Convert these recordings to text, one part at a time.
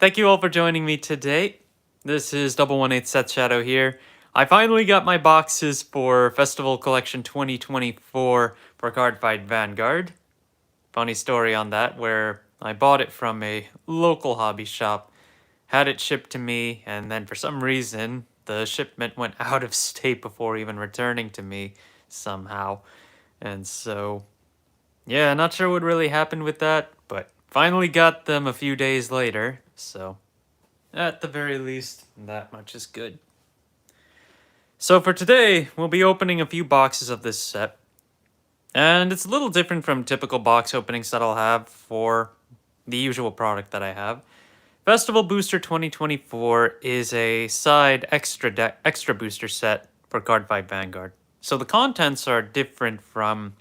Thank you all for joining me today. This is 118 Seth Shadow here. I finally got my boxes for Festival Collection 2024 for Cardfight Vanguard. Funny story on that, where I bought it from a local hobby shop, had it shipped to me, and then for some reason, the shipment went out of state before even returning to me somehow. And so, yeah, not sure what really happened with that, but finally got them a few days later, so at the very least, that much is good. So for today, we'll be opening a few boxes of this set. And it's a little different from typical box openings that I'll have for the usual product that I have. Festival Booster 2024 is a side extra booster set for Cardfight Vanguard. So the contents are different from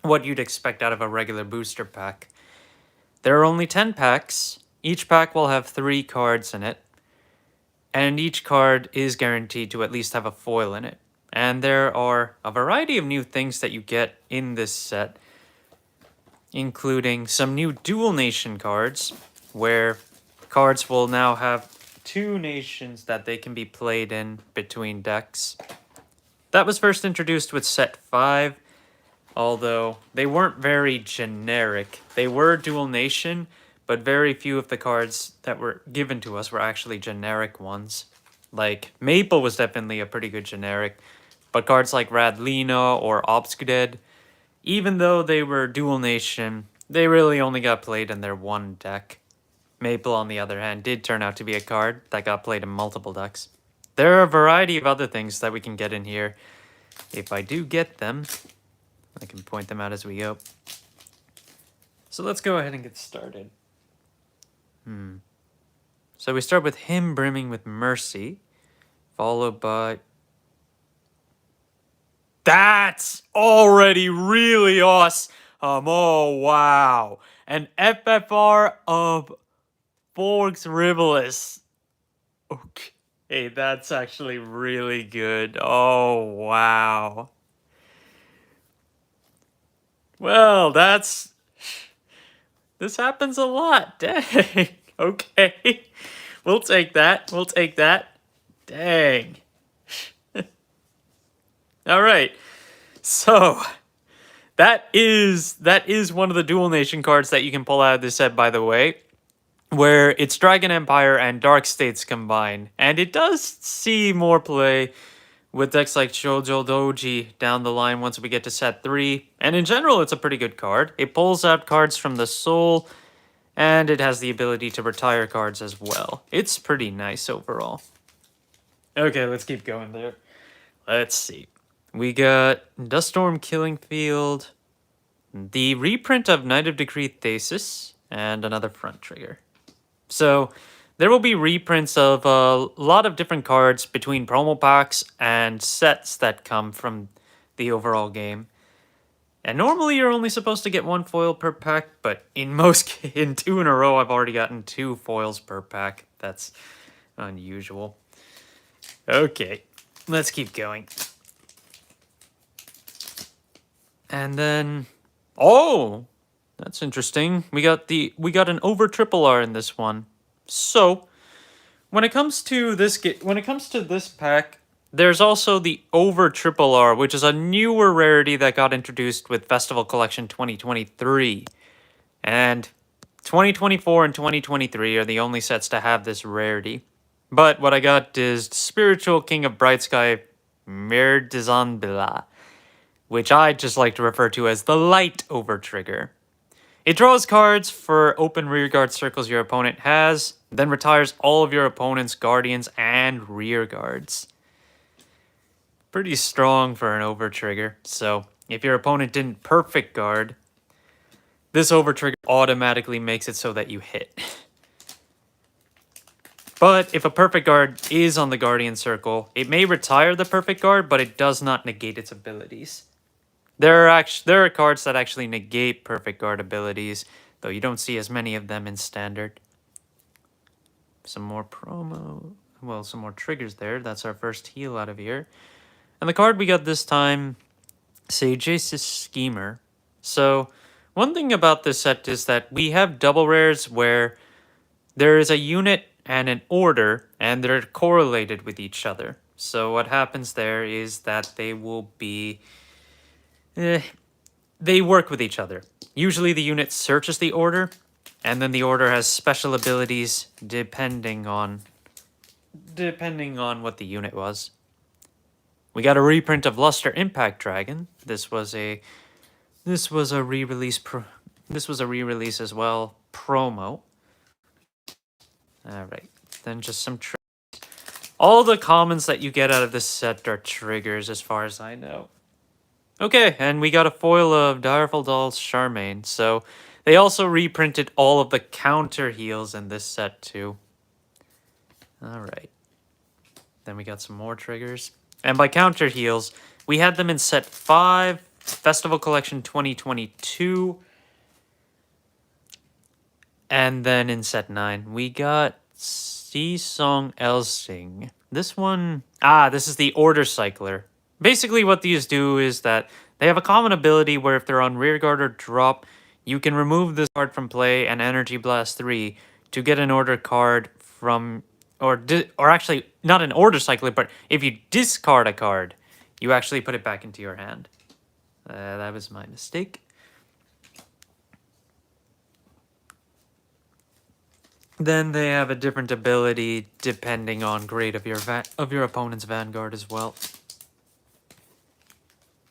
what you'd expect out of a regular booster pack. There are only 10 packs. Each pack will have 3 cards in it. And each card is guaranteed to at least have a foil in it. And there are a variety of new things that you get in this set, including some new dual nation cards, where cards will now have 2 nations that they can be played in between decks. That was first introduced with set 5, although they weren't very generic. They were dual nation, but very few of the cards that were given to us were actually generic ones. Like, Maple was definitely a pretty good generic, but cards like Radlina or Obscured, even though they were dual nation, they really only got played in their one deck. Maple, on the other hand, did turn out to be a card that got played in multiple decks. There are a variety of other things that we can get in here. If I do get them, I can point them out as we go. So let's go ahead and get started. So we start with him brimming with mercy, followed by... That's already really awesome. Oh, wow. An FFR of Forks Rivolus. Okay, that's actually really good. Oh, wow. Well, that's... This happens a lot. Dang. Okay. We'll take that. We'll take that. Dang. All right. So, that is one of the dual nation cards that you can pull out of this set, by the way, where it's Dragon Empire and Dark States combined. And it does see more play with decks like Shoujo Doji down the line once we get to set 3. And in general, it's a pretty good card. It pulls out cards from the soul, and it has the ability to retire cards as well. It's pretty nice overall. Okay, let's keep going there. Let's see. We got Duststorm Killing Field, the reprint of Knight of Decree Thesis, and another front trigger. So there will be reprints of a lot of different cards between promo packs and sets that come from the overall game. And normally you're only supposed to get 1 foil per pack, but in 2 in a row I've already gotten 2 foils per pack. That's unusual. Okay, let's keep going. And then, oh, that's interesting. We got an over triple R in this one. So, when it comes to this pack, there's also the over triple R, which is a newer rarity that got introduced with Festival Collection 2023. And 2024 and 2023 are the only sets to have this rarity. But what I got is Spiritual King of Bright Sky Merdizanbila, which I just like to refer to as the light over trigger. It draws cards for open rearguard circles your opponent has, then retires all of your opponent's guardians and rear guards. Pretty strong for an over trigger, so if your opponent didn't perfect guard, this over trigger automatically makes it so that you hit. But if a perfect guard is on the guardian circle, it may retire the perfect guard, but it does not negate its abilities. There are cards that actually negate perfect guard abilities, though you don't see as many of them in standard. Some more some more triggers there. That's our first heal out of here. And the card we got this time, Sagesis Schemer. So, one thing about this set is that we have double rares where there is a unit and an order, and they're correlated with each other. So what happens there is that they will be, they work with each other. Usually the unit searches the order, and then the order has special abilities depending on what the unit was. We got a reprint of Luster Impact Dragon. This was a re-release as well, promo. All right, then just some all the commons that you get out of this set are triggers as far as I know. Okay, and we got a foil of Direful Doll's Charmaine. So they also reprinted all of the counter heals in this set too. All right. Then we got some more triggers. And by counter heals, we had them in set 5, Festival Collection 2022. And then in set 9, we got Song Elsing. This one, this is the Order Cycler. Basically what these do is that they have a common ability where if they're on rearguard or drop, you can remove this card from play and Energy Blast 3 to get an order card from, or actually not an Order Cycler, but if you discard a card, you actually put it back into your hand. That was my mistake. Then they have a different ability depending on grade of your opponent's Vanguard as well.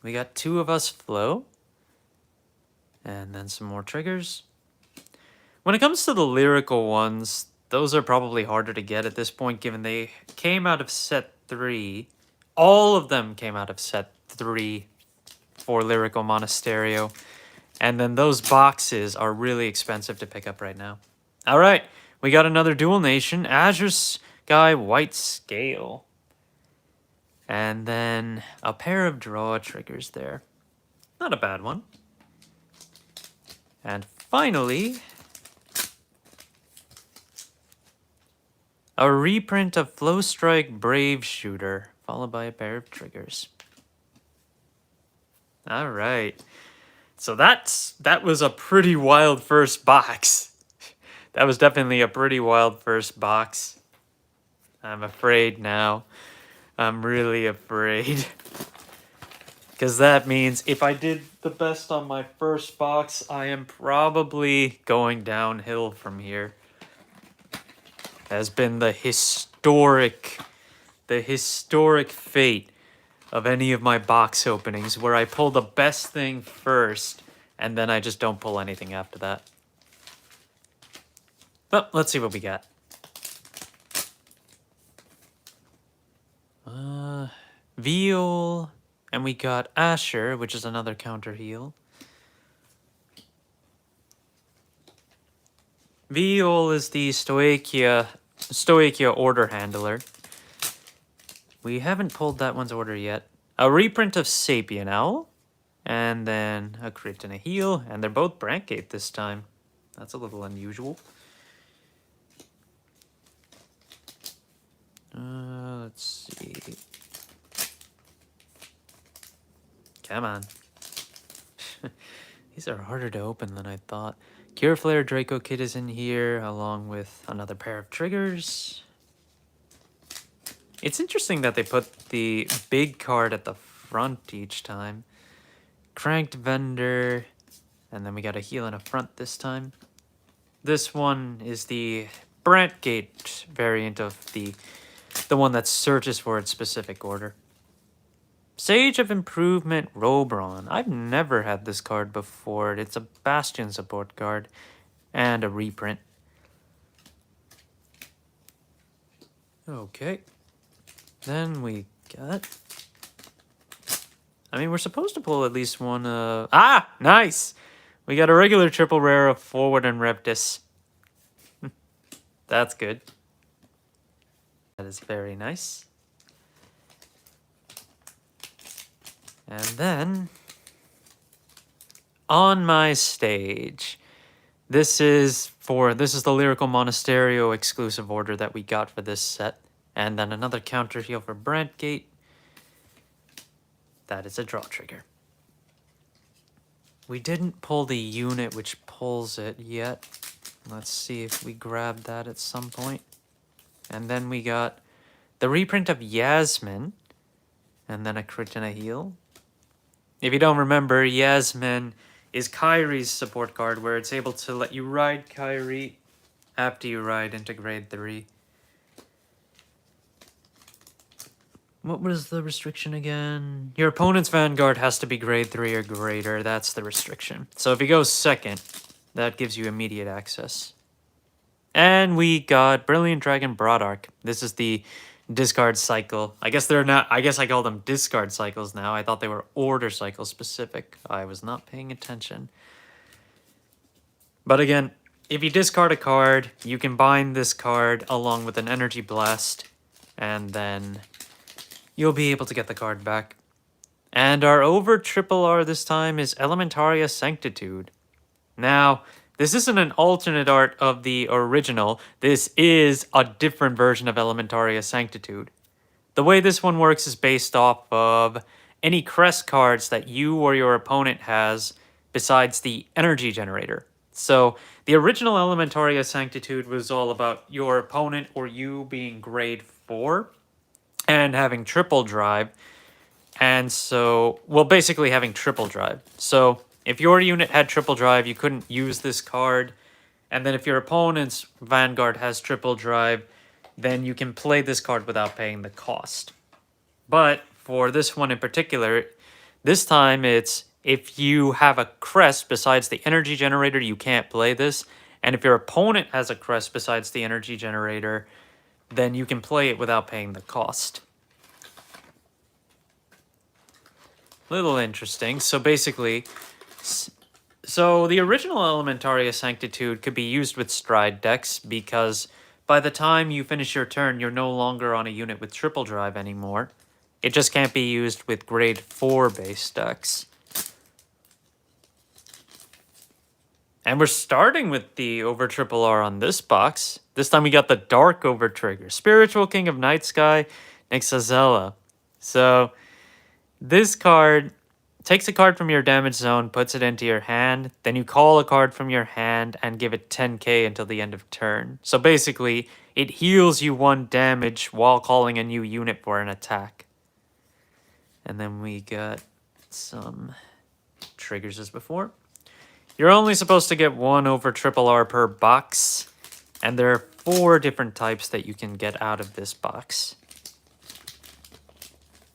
We got 2 of us flow. And then some more triggers. When it comes to the lyrical ones, those are probably harder to get at this point given they came out of set 3. All of them came out of set 3 for Lyrical Monasterio. And then those boxes are really expensive to pick up right now. Alright, we got another Dual Nation, Azure Sky White Scale. And then a pair of draw triggers there. Not a bad one. And finally, a reprint of Flow Strike Brave Shooter, followed by a pair of triggers. All right. So that was a pretty wild first box. That was definitely a pretty wild first box. I'm afraid now. I'm really afraid. Because that means if I did the best on my first box, I am probably going downhill from here. Has been the historic fate of any of my box openings where I pull the best thing first and then I just don't pull anything after that. Well, let's see what we got. Veal, and we got Asher, which is another counter heal. Veal is the Stoichia order handler. We haven't pulled that one's order yet. A reprint of Sapien Owl, and then a crit and a heal, and they're both Brancate this time. That's a little unusual. Let's see. Come on. These are harder to open than I thought. Cure Flare Draco Kid is in here, along with another pair of triggers. It's interesting that they put the big card at the front each time. Cranked Vendor, and then we got a heal and a front this time. This one is the Brantgate variant of the one that searches for its specific order. Sage of Improvement Robron. I've never had this card before. It's a Bastion support card and a reprint. Okay. Then we got... I mean, we're supposed to pull at least one... Nice! We got a regular triple rare of Forward and Reptis. That's good. That is very nice. And then, on my stage, this is the Lyrical Monasterio exclusive order that we got for this set. And then another counter heal for Brantgate. That is a draw trigger. We didn't pull the unit which pulls it yet. Let's see if we grab that at some point. And then we got the reprint of Yasmin, and then a crit and a heal. If you don't remember, Yasmin is Kyrie's support card, where it's able to let you ride Kyrie after you ride into grade 3. What was the restriction again? Your opponent's Vanguard has to be grade 3 or greater. That's the restriction. So if he goes second, that gives you immediate access. And we got Brilliant Dragon Broadark. This is the discard cycle. I guess they're not, I guess I call them discard cycles now. I thought they were order cycle specific. I was not paying attention. But again, if you discard a card, you can bind this card along with an Energy Blast, and then you'll be able to get the card back. And our over triple R this time is Elementaria Sanctitude. Now, this isn't an alternate art of the original. This is a different version of Elementaria Sanctitude. The way this one works is based off of any crest cards that you or your opponent has besides the energy generator. So the original Elementaria Sanctitude was all about your opponent or you being grade 4 and having triple drive. And so, well, basically having triple drive. So if your unit had triple drive, you couldn't use this card. And then if your opponent's Vanguard has triple drive, then you can play this card without paying the cost. But for this one in particular, this time it's if you have a crest besides the energy generator, you can't play this. And if your opponent has a crest besides the energy generator, then you can play it without paying the cost. Little interesting. So basically, so the original Elementaria Sanctitude could be used with Stride decks because by the time you finish your turn, you're no longer on a unit with triple drive anymore. It just can't be used with grade 4 base decks. And we're starting with the over triple R on this box. This time we got the Dark Over Trigger. Spiritual King of Night Sky, Nixazella. So this card takes a card from your damage zone, puts it into your hand, then you call a card from your hand and give it 10k until the end of turn. So basically, it heals you 1 damage while calling a new unit for an attack. And then we got some triggers as before. You're only supposed to get 1 over triple R per box, and there are 4 different types that you can get out of this box.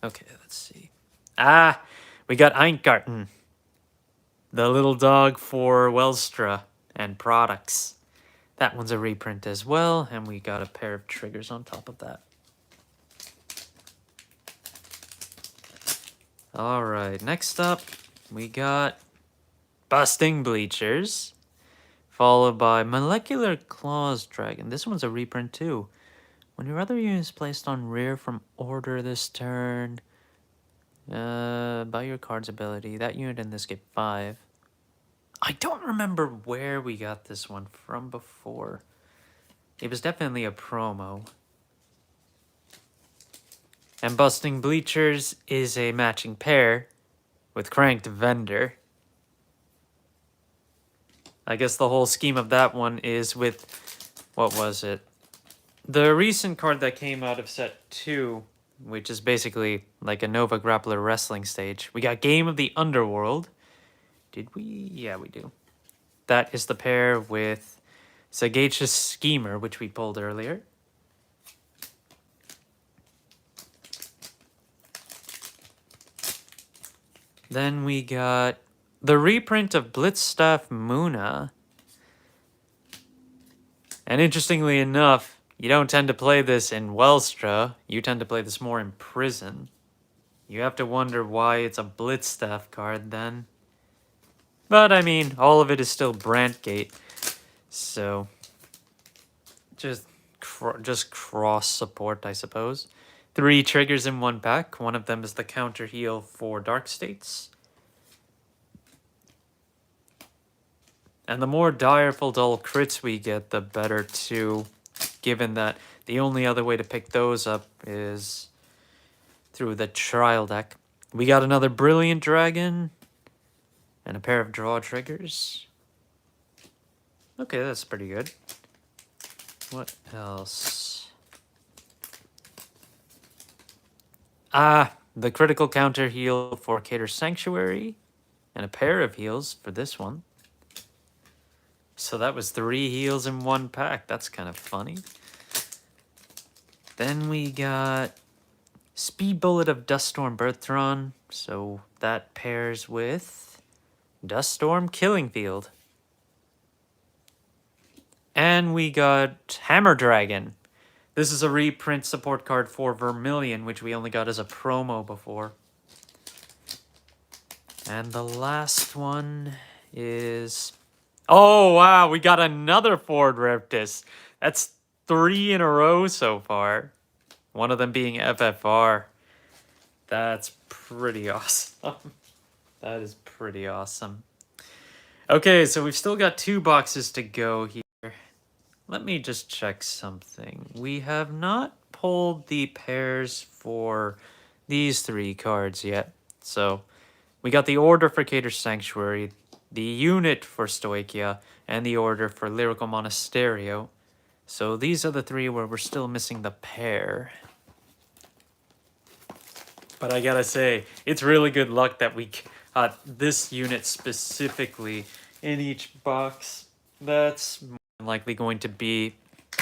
Okay, let's see. We got Einkarten, the little dog for Welstra and products. That one's a reprint as well, and we got a pair of triggers on top of that. Alright, next up, we got Busting Bleachers, followed by Molecular Claws Dragon. This one's a reprint too. When your other unit is placed on rear from order this turn, by your card's ability, that unit and this get 5. I don't remember where we got this one from before. It was definitely a promo. And Busting Bleachers is a matching pair with Cranked Vendor. I guess the whole scheme of that one is with, what was it? The recent card that came out of set 2, which is basically like a Nova Grappler wrestling stage. We got Game of the Underworld. Did we? Yeah, we do. That is the pair with Sagacious Schemer, which we pulled earlier. Then we got the reprint of Blitzstaff Muna. And interestingly enough, you don't tend to play this in Welstra. You tend to play this more in Prison. You have to wonder why it's a Blitzstaff card then. But I mean, all of it is still Brantgate. So just cross support, I suppose. 3 triggers in 1 pack. One of them is the counter heal for Dark States. And the more Direful Dull crits we get, the better too, given that the only other way to pick those up is through the trial deck. We got another Brilliant Dragon and a pair of draw triggers. Okay, that's pretty good. What else? The critical counter heal for Cater Sanctuary, and a pair of heals for this one. So that was 3 heals in 1 pack. That's kind of funny. Then we got Speed Bullet of Duststorm Birthron. So that pairs with Duststorm Killing Field. And we got Hammer Dragon. This is a reprint support card for Vermilion, which we only got as a promo before. And the last one is... Oh, wow, we got another Ford Reptis. That's 3 in a row so far. One of them being FFR. That's pretty awesome. That is pretty awesome. Okay, so we've still got 2 boxes to go here. Let me just check something. We have not pulled the pairs for these 3 cards yet. So we got the order for Cater Sanctuary, the unit for Stoichia, and the order for Lyrical Monasterio. So these are the 3 where we're still missing the pair. But I gotta say, it's really good luck that we got this unit specifically in each box. That's more than likely going to be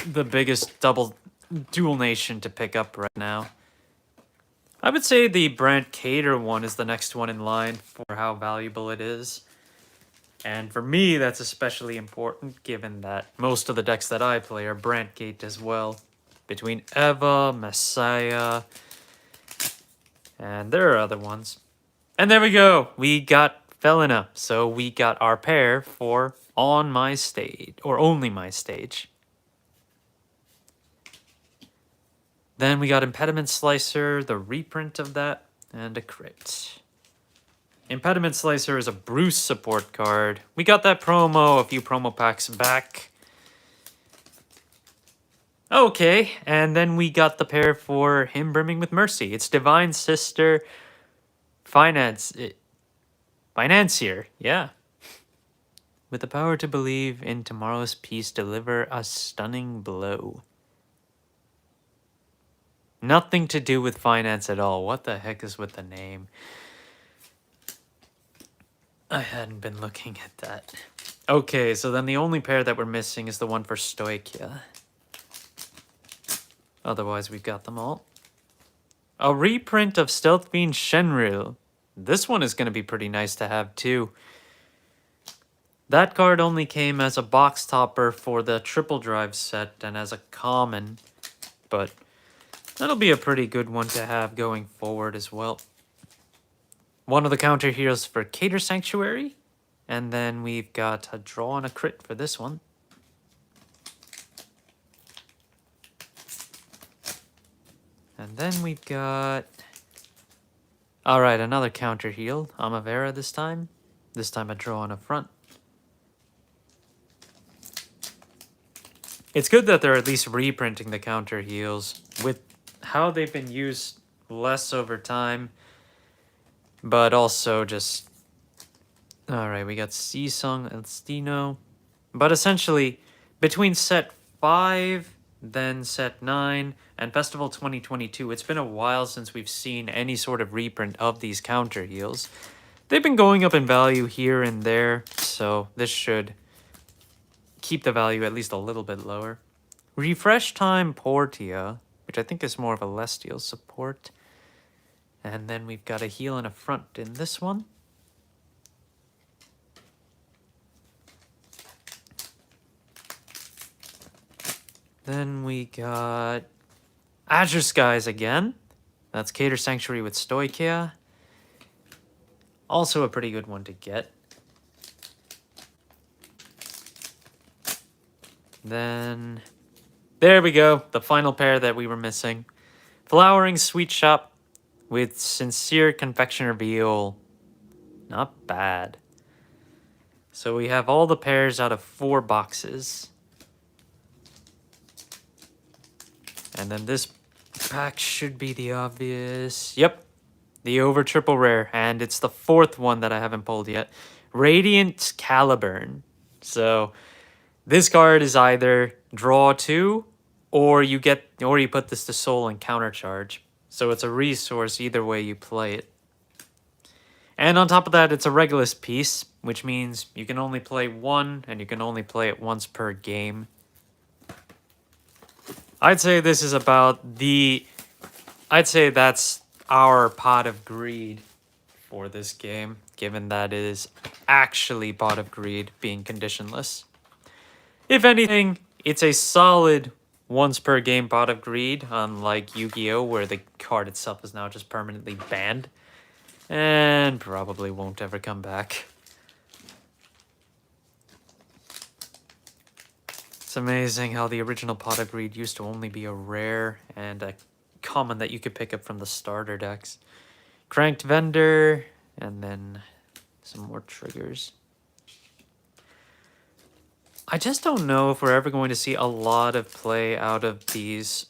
the biggest dual nation to pick up right now. I would say the Brant Cater one is the next one in line for how valuable it is. And for me, that's especially important given that most of the decks that I play are Brant Gate as well. Between Eva, Messiah, and there are other ones. And there we go. We got Felina. So we got our pair for On My Stage, or Only My Stage. Then we got Impediment Slicer, the reprint of that, and a crit. Impediment Slicer is a Bruce support card. We got that promo a few promo packs back. Okay, and then we got the pair for him brimming with mercy. It's Divine Sister Financier, yeah. With the power to believe in tomorrow's peace, deliver a stunning blow. Nothing to do with finance at all. What the heck is with the name? I hadn't been looking at that. Okay, so then the only pair that we're missing is the one for Stoichia. Otherwise, we've got them all. A reprint of Stealth Fiend Shenril. This one is going to be pretty nice to have too. That card only came as a box topper for the Triple Drive set and as a common, but that'll be a pretty good one to have going forward as well. One of the counter heroes for Cater Sanctuary, and then we've got a draw and a crit for this one. And then we've got... Alright, another counter heal. Amavera this time. This time a draw and a front. It's good that they're at least reprinting the counter heals. With how they've been used less over time. But also just... Alright, we got Seasong, Elstino. But essentially, between set 5... then set 9, and Festival 2022. It's been a while since we've seen any sort of reprint of these counter heals. They've been going up in value here and there, so this should keep the value at least a little bit lower. Refresh Time Portia, which I think is more of a Celestial support. And then we've got a heal and a front in this one. Then we got Azure Skies again. That's Cater Sanctuary with Stoichia. Also a pretty good one to get. Then, there we go. The final pair that we were missing. Flowering Sweet Shop with Sincere Confectioner Viol. Not bad. So we have all the pairs out of 4 boxes. And then this pack should be the obvious... Yep, the Over Triple Rare. And it's the 4th one that I haven't pulled yet. Radiant Caliburn. So This card is either draw 2 or you put this to soul and countercharge. So it's a resource either way you play it. And on top of that, it's a Regulus piece, which means you can only play one and you can only play it once per game. I'd say this is about the... I'd say that's our pot of greed for this game, given that it is actually pot of greed being conditionless. If anything, it's a solid once per game pot of greed, unlike Yu-Gi-Oh! Where the card itself is now just permanently banned. And probably won't ever come back. It's amazing how the original pot of greed used to only be a rare and a common that you could pick up from the starter decks. Cranked Vendor, and then some more triggers. I just don't know if we're ever going to see a lot of play out of these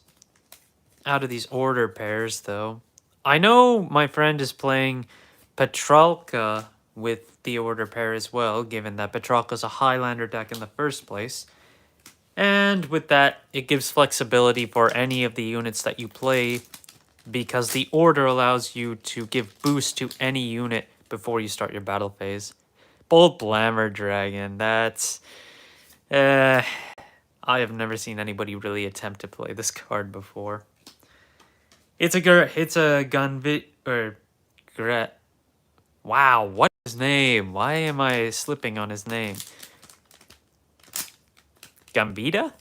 order pairs, though. I know my friend is playing Petralka with the order pair as well, given that Petralka's a Highlander deck in the first place. And with that, it gives flexibility for any of the units that you play, because the order allows you to give boost to any unit before you start your battle phase. Bolt Blammer Dragon, that's... I have never seen anybody really attempt to play this card before. It's a Gunvit or Gret. Wow, what's his name? Why am I slipping on his name? Gambita?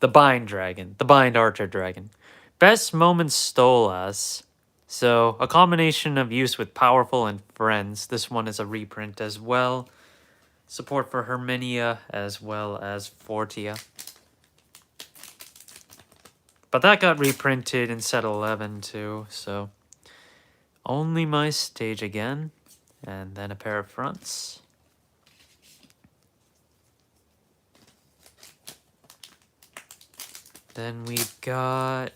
The Bind Dragon. The Bind Archer Dragon. Best Moments Stole Us. So, a combination of use with Powerful and Friends. This one is a reprint as well. Support for Herminia as well as Fortia. But that got reprinted in set 11 too, so... Only my stage again. And then a pair of fronts. Then we've got...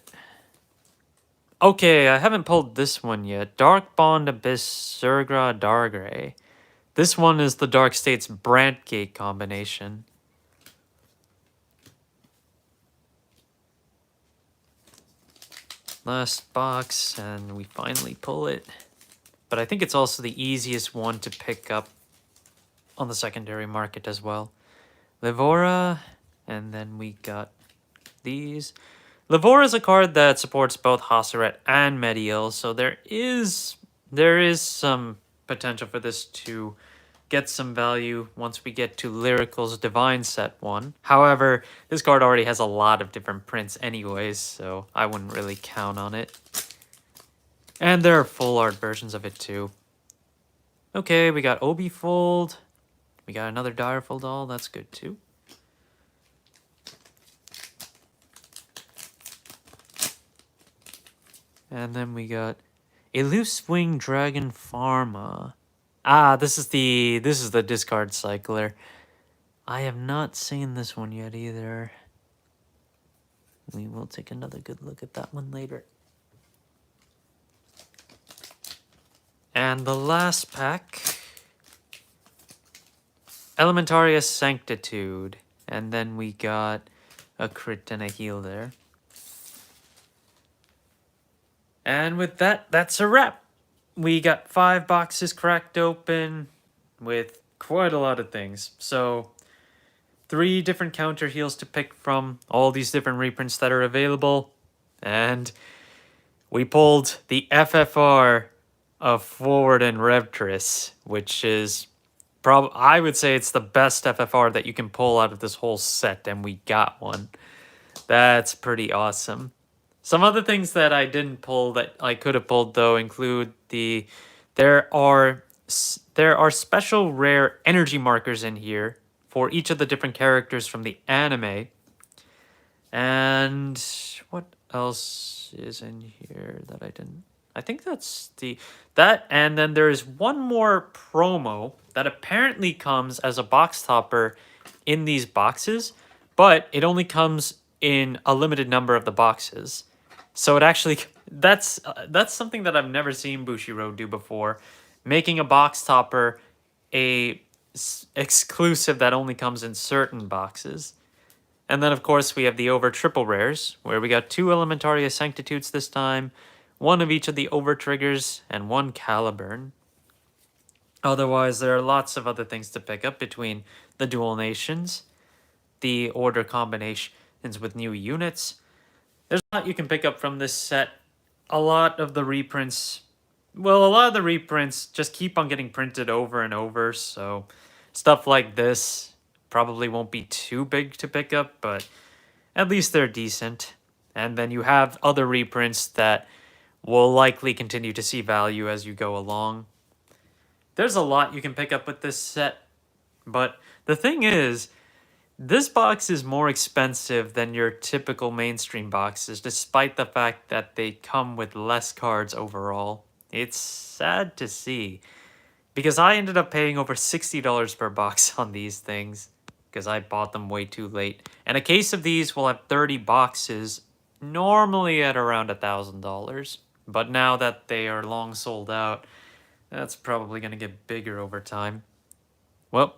Okay, I haven't pulled this one yet. Dark Bond Abyss Surgra Dargray. This one is the Dark States Brantgate combination. Last box, and we finally pull it. But I think it's also the easiest one to pick up on the secondary market as well. Livora, and then we got these. Livora is a card that supports both Hasseret and Mediel, so there is some potential for this to get some value once we get to Lyrical's Divine Set 1. However, this card already has a lot of different prints anyways, so I wouldn't really count on it. And there are full art versions of it too. Okay, we got Obi Fold. We got another Direful Doll, that's good too. And then we got a Loose Wing Dragon Pharma. Ah, this is the discard cycler. I have not seen this one yet either. We will take another good look at that one later. And the last pack, Elementaria Sanctitude. And then we got a crit and a heal there. And with that, that's a wrap. We got 5 boxes cracked open with quite a lot of things. So 3 different counter heals to pick from, all these different reprints that are available. And we pulled the FFR of Forward and Revtris, which is I would say it's the best FFR that you can pull out of this whole set, and we got one. That's pretty awesome. Some other things that I didn't pull that I could have pulled though include there are special rare energy markers in here for each of the different characters from the anime. And what else is in here that I didn't? I think that's that, and then there is one more promo that apparently comes as a box topper in these boxes, but it only comes in a limited number of the boxes. So it actually, that's something that I've never seen Bushiroad do before, making a box topper a exclusive that only comes in certain boxes. And then, of course, we have the over triple rares, where we got 2 Elementaria Sanctitudes this time, 1 of each of the over triggers, and 1 Caliburn. Otherwise, there are lots of other things to pick up between the dual nations, the order combinations with new units. There's a lot you can pick up from this set. A lot of the reprints just keep on getting printed over and over, so stuff like this probably won't be too big to pick up, but at least they're decent. And then you have other reprints that will likely continue to see value as you go along. There's a lot you can pick up with this set, but the thing is, this box is more expensive than your typical mainstream boxes, despite the fact that they come with less cards overall. It's sad to see, because I ended up paying over $60 per box on these things, because I bought them way too late. And a case of these will have 30 boxes, normally at around $1,000. But now that they are long sold out, that's probably going to get bigger over time. Well,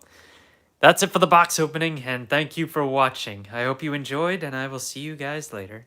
that's it for the box opening, and thank you for watching. I hope you enjoyed, and I will see you guys later.